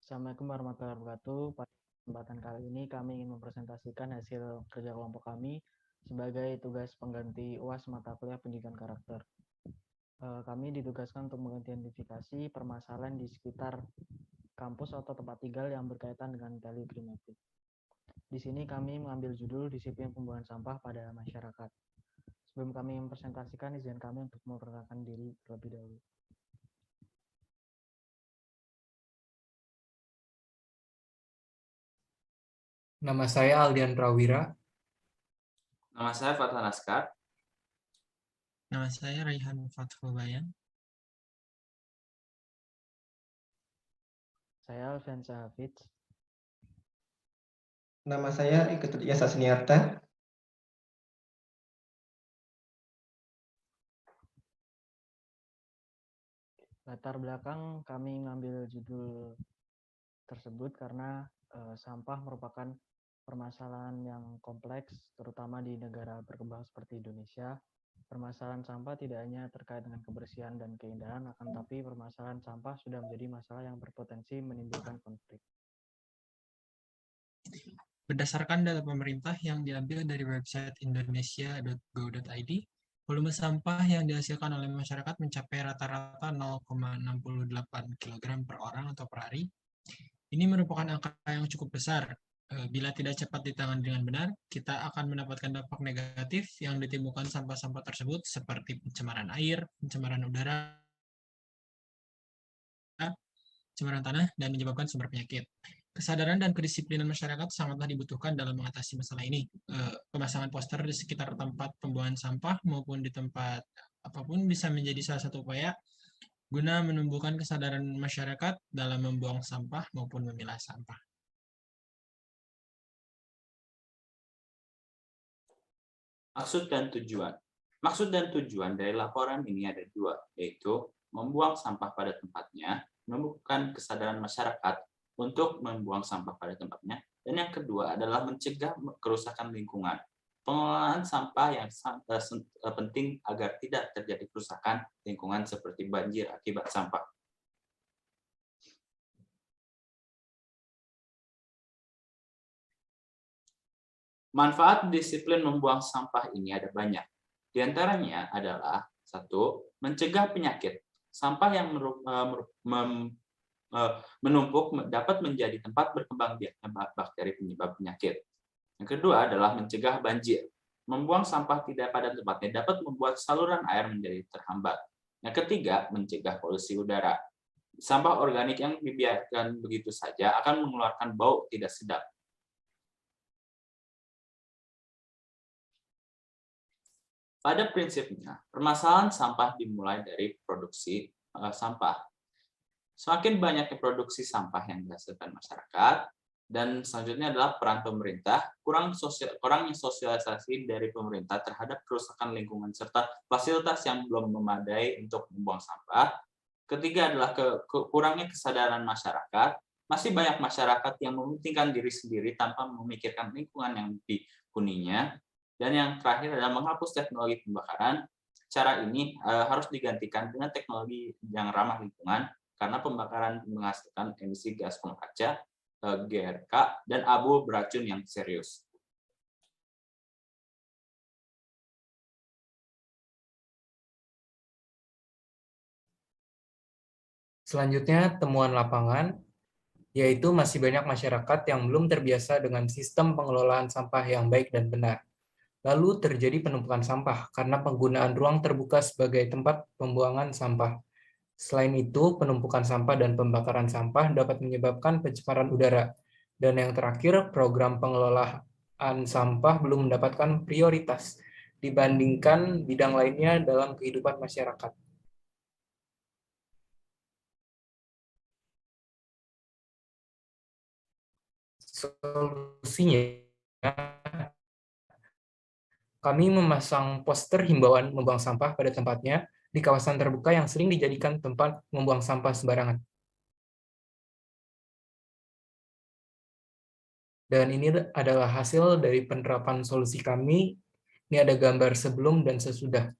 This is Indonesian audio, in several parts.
Assalamualaikum warahmatullahi wabarakatuh. Pada kesempatan kali ini kami ingin mempresentasikan hasil kerja kelompok kami sebagai tugas pengganti UAS mata kuliah pendidikan karakter. Kami ditugaskan untuk mengidentifikasi permasalahan di sekitar kampus atau tempat tinggal yang berkaitan dengan value climatic. Di sini kami mengambil judul disiplin pembuangan sampah pada masyarakat. Sebelum kami mempresentasikan, izin kami untuk memperkenalkan diri terlebih dahulu. Nama saya Aldian Prawira. Nama saya Fathan Askar. Nama saya Raihan Fathul Bayan. Saya Alfiansa Hafidz. Nama saya Iketut Yasa Seniarta. Latar belakang kami mengambil judul tersebut karena sampah merupakan permasalahan yang kompleks, terutama di negara berkembang seperti Indonesia. Permasalahan sampah tidak hanya terkait dengan kebersihan dan keindahan, akan tapi permasalahan sampah sudah menjadi masalah yang berpotensi menimbulkan konflik. Berdasarkan data pemerintah yang diambil dari website indonesia.go.id, volume sampah yang dihasilkan oleh masyarakat mencapai rata-rata 0,68 kg per orang atau per hari. Ini merupakan angka yang cukup besar. Bila tidak cepat ditangani dengan benar, kita akan mendapatkan dampak negatif yang ditimbulkan sampah-sampah tersebut seperti pencemaran air, pencemaran udara, pencemaran tanah, dan menyebabkan sumber penyakit. Kesadaran dan kedisiplinan masyarakat sangatlah dibutuhkan dalam mengatasi masalah ini. Pemasangan poster di sekitar tempat pembuangan sampah maupun di tempat apapun bisa menjadi salah satu upaya guna menumbuhkan kesadaran masyarakat dalam membuang sampah maupun memilah sampah. Maksud dan tujuan. Maksud dan tujuan dari laporan ini ada dua, yaitu membuang sampah pada tempatnya, menumbuhkan kesadaran masyarakat untuk membuang sampah pada tempatnya, dan yang kedua adalah mencegah kerusakan lingkungan. Pengelolaan sampah yang penting agar tidak terjadi kerusakan lingkungan seperti banjir akibat sampah. Manfaat disiplin membuang sampah ini ada banyak. Di antaranya adalah 1. Mencegah penyakit. Sampah yang menumpuk dapat menjadi tempat berkembang biaknya bakteri penyebab penyakit. Yang kedua adalah mencegah banjir. Membuang sampah tidak pada tempatnya dapat membuat saluran air menjadi terhambat. Yang ketiga, mencegah polusi udara. Sampah organik yang dibiarkan begitu saja akan mengeluarkan bau tidak sedap. Pada prinsipnya, permasalahan sampah dimulai dari produksi sampah. Semakin banyaknya produksi sampah yang dihasilkan masyarakat, dan selanjutnya adalah peran pemerintah, kurangnya sosialisasi dari pemerintah terhadap kerusakan lingkungan serta fasilitas yang belum memadai untuk membuang sampah. Ketiga adalah kurangnya kesadaran masyarakat. Masih banyak masyarakat yang mementingkan diri sendiri tanpa memikirkan lingkungan yang dihuninya. Dan yang terakhir adalah menghapus teknologi pembakaran. Cara ini harus digantikan dengan teknologi yang ramah lingkungan karena pembakaran menghasilkan emisi gas rumah kaca, GRK, dan abu beracun yang serius. Selanjutnya, temuan lapangan, yaitu masih banyak masyarakat yang belum terbiasa dengan sistem pengelolaan sampah yang baik dan benar. Lalu terjadi penumpukan sampah karena penggunaan ruang terbuka sebagai tempat pembuangan sampah. Selain itu, penumpukan sampah dan pembakaran sampah dapat menyebabkan pencemaran udara. Dan yang terakhir, program pengelolaan sampah belum mendapatkan prioritas dibandingkan bidang lainnya dalam kehidupan masyarakat. Solusinya, kami memasang poster himbauan membuang sampah pada tempatnya di kawasan terbuka yang sering dijadikan tempat membuang sampah sembarangan. Dan ini adalah hasil dari penerapan solusi kami. Ini ada gambar sebelum dan sesudah.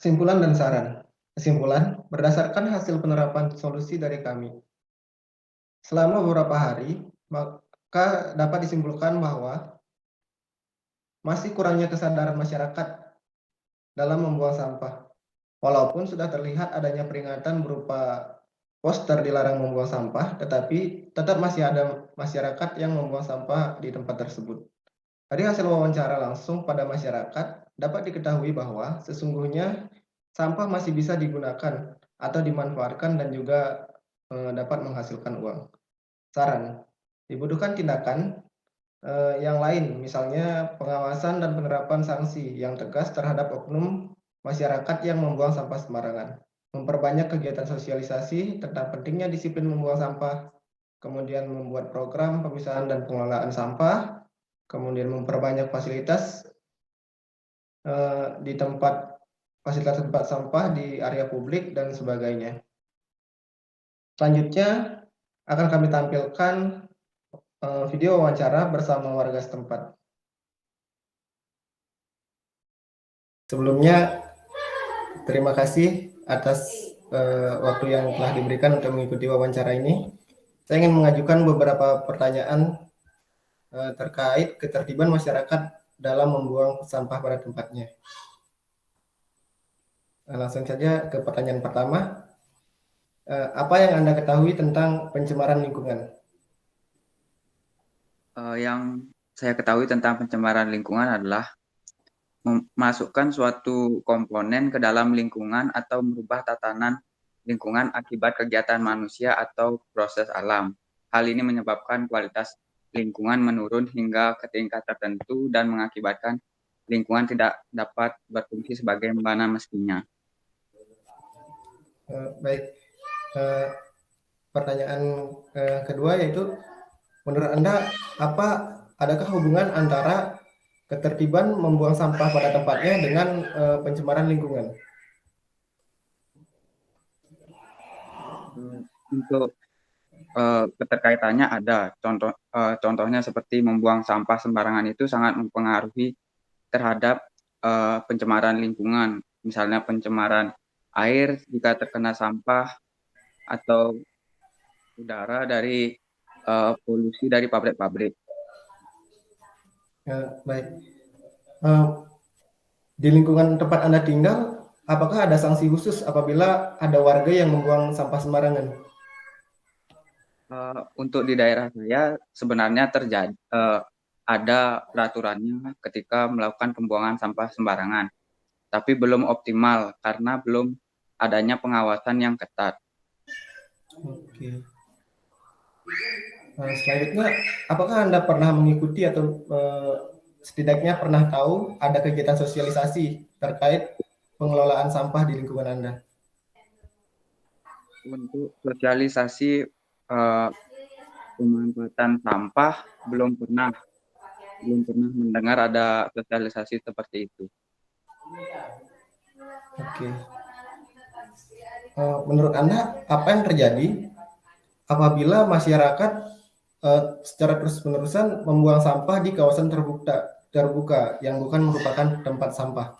Kesimpulan dan saran. Kesimpulan, berdasarkan hasil penerapan solusi dari kami, selama beberapa hari, maka dapat disimpulkan bahwa masih kurangnya kesadaran masyarakat dalam membuang sampah. Walaupun sudah terlihat adanya peringatan berupa poster dilarang membuang sampah, tetapi tetap masih ada masyarakat yang membuang sampah di tempat tersebut. Dari hasil wawancara langsung pada masyarakat, dapat diketahui bahwa sesungguhnya sampah masih bisa digunakan atau dimanfaatkan dan juga dapat menghasilkan uang. Saran, dibutuhkan tindakan yang lain, misalnya pengawasan dan penerapan sanksi yang tegas terhadap oknum masyarakat yang membuang sampah sembarangan. Memperbanyak kegiatan sosialisasi tentang pentingnya disiplin membuang sampah, kemudian membuat program pemisahan dan pengelolaan sampah, kemudian memperbanyak fasilitas di fasilitas tempat sampah di area publik dan sebagainya. Selanjutnya akan kami tampilkan video wawancara bersama warga setempat. Sebelumnya, terima kasih atas waktu yang telah diberikan untuk mengikuti wawancara ini. Saya ingin mengajukan beberapa pertanyaan terkait ketertiban masyarakat dalam membuang sampah pada tempatnya. Langsung saja ke pertanyaan pertama. Apa yang Anda ketahui tentang pencemaran lingkungan? Yang saya ketahui tentang pencemaran lingkungan adalah memasukkan suatu komponen ke dalam lingkungan atau merubah tatanan lingkungan akibat kegiatan manusia atau proses alam. Hal ini menyebabkan kualitas lingkungan menurun hingga ke tingkat tertentu dan mengakibatkan lingkungan tidak dapat berfungsi sebagaimana mestinya. Baik. Pertanyaan kedua yaitu, menurut Anda adakah hubungan antara ketertiban membuang sampah pada tempatnya dengan pencemaran lingkungan? Untuk keterkaitannya ada. Contohnya seperti membuang sampah sembarangan itu sangat mempengaruhi terhadap pencemaran lingkungan. Misalnya pencemaran air jika terkena sampah atau udara dari polusi dari pabrik-pabrik. Baik. Di lingkungan tempat Anda tinggal, apakah ada sanksi khusus apabila ada warga yang membuang sampah sembarangan? Untuk di daerah saya sebenarnya ada peraturannya ketika melakukan pembuangan sampah sembarangan, tapi belum optimal karena belum adanya pengawasan yang ketat. Oke. Selanjutnya, apakah Anda pernah mengikuti atau setidaknya pernah tahu ada kegiatan sosialisasi terkait pengelolaan sampah di lingkungan Anda? Untuk sosialisasi pemanfaatan sampah belum pernah mendengar ada sosialisasi seperti itu. Oke. Menurut Anda, apa yang terjadi apabila masyarakat secara terus-menerusan membuang sampah di kawasan terbuka yang bukan merupakan tempat sampah?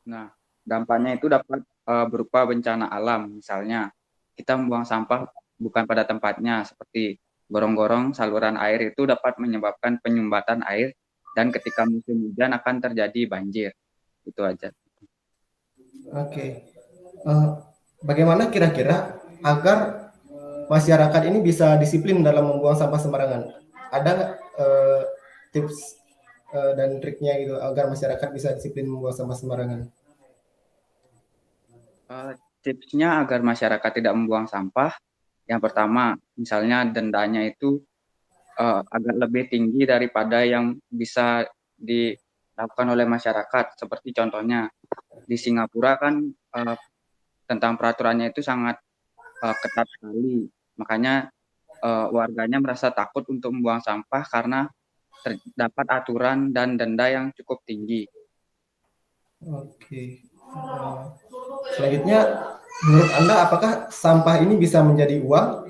Nah, dampaknya itu dapat berupa bencana alam, misalnya kita membuang sampah bukan pada tempatnya, seperti gorong-gorong saluran air itu dapat menyebabkan penyumbatan air, dan ketika musim hujan akan terjadi banjir. Itu aja. Oke. Bagaimana kira-kira agar masyarakat ini bisa disiplin dalam membuang sampah sembarangan? Ada nggak tips dan triknya gitu agar masyarakat bisa disiplin membuang sampah sembarangan? Tipsnya agar masyarakat tidak membuang sampah, yang pertama, misalnya dendanya itu agak lebih tinggi daripada yang bisa dilakukan oleh masyarakat. Seperti contohnya di Singapura kan tentang peraturannya itu sangat ketat sekali. Makanya warganya merasa takut untuk membuang sampah karena terdapat aturan dan denda yang cukup tinggi. Oke. Selanjutnya, menurut Anda apakah sampah ini bisa menjadi uang?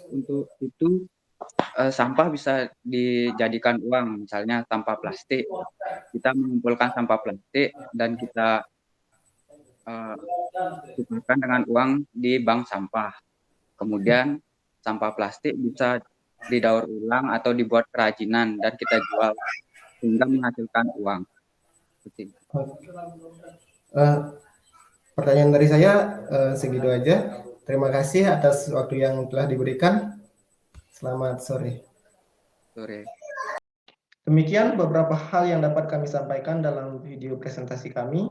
Untuk itu sampah bisa dijadikan uang, misalnya sampah plastik. Kita mengumpulkan sampah plastik dan kita tukarkan dengan uang di bank sampah. Kemudian sampah plastik bisa didaur ulang atau dibuat kerajinan dan kita jual sehingga menghasilkan uang. Pertanyaan dari saya segitu aja. Terima kasih atas waktu yang telah diberikan. Selamat sore. Sore. Demikian beberapa hal yang dapat kami sampaikan dalam video presentasi kami.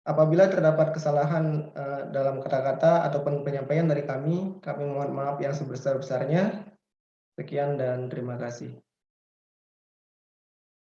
Apabila terdapat kesalahan dalam kata-kata ataupun penyampaian dari kami mohon maaf yang sebesar-besarnya. Sekian dan terima kasih.